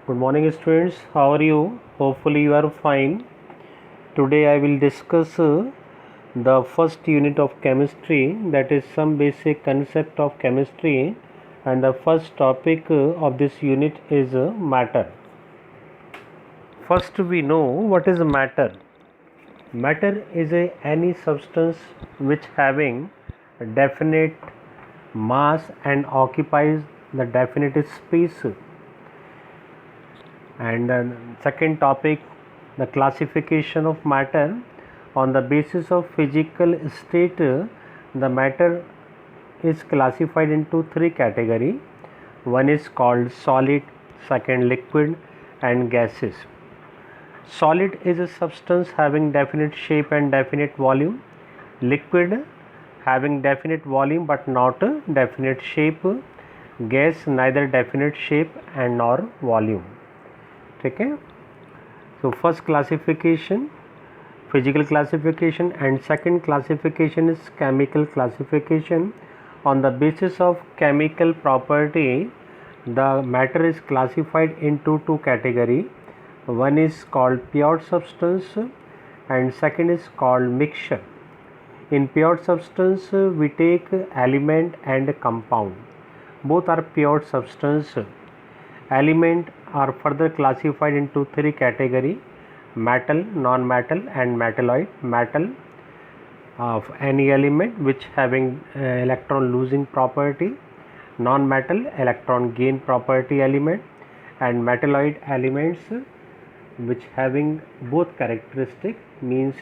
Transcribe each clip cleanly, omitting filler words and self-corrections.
Good morning, students. How are you? Hopefully, you are fine. Today, I will discuss the first unit of chemistry, that is, some basic concept of chemistry, and the first topic of this unit is matter. First, we know what is matter. Matter is any substance which having a definite mass and occupies the definite space. And second topic, the classification of matter. On the basis of physical state, the matter is classified into three categories. One is called solid, second liquid, and gases. Solid is a substance having definite shape and definite volume. Liquid having definite volume but not a definite shape. Gas neither definite shape and nor volume. Okay. So first classification, physical classification, and second classification is chemical classification. On the basis of chemical property, the matter is classified into two categories. One is called pure substance and second is called mixture. In pure substance, we take element and compound. Both are pure substance. Element are further classified into three categories: metal, non-metal, and metalloid. Metal of any element which having electron losing property, non-metal electron gain property element, and metalloid elements which having both characteristic, means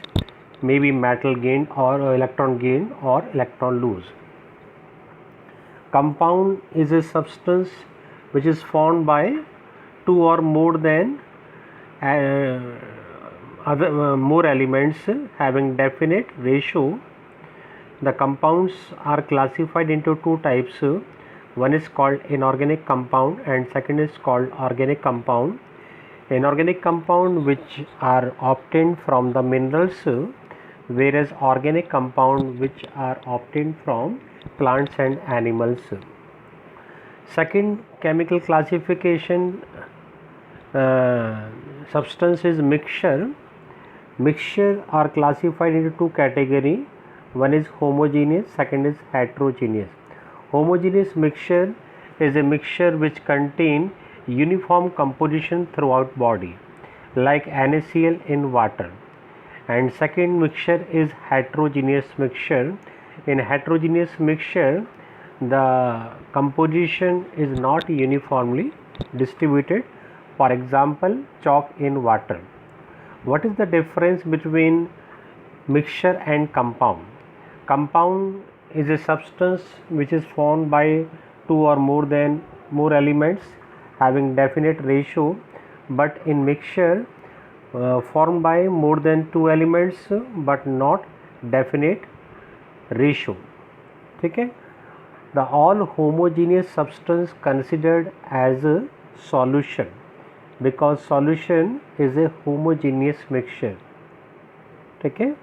maybe metal gain or electron gain or electron lose. Compound is a substance which is formed by two or more than more elements having definite ratio. The compounds are classified into two types. One is called inorganic compound and second is called organic compound. Inorganic compound which are obtained from the minerals, whereas organic compound which are obtained from plants and animals. Second chemical classification substance is mixture. Mixture are classified into two categories. One is homogeneous, second is heterogeneous. Homogeneous mixture is a mixture which contain uniform composition throughout body, like NaCl in water. And second mixture is heterogeneous mixture. In heterogeneous mixture, the composition is not uniformly distributed. For example, chalk in water. What is the difference between mixture and compound? Compound is a substance which is formed by two or more elements having definite ratio, but in mixture formed by more than two elements but not definite ratio. Okay? The all homogeneous substance considered as a solution, because solution is a homogeneous mixture. Okay?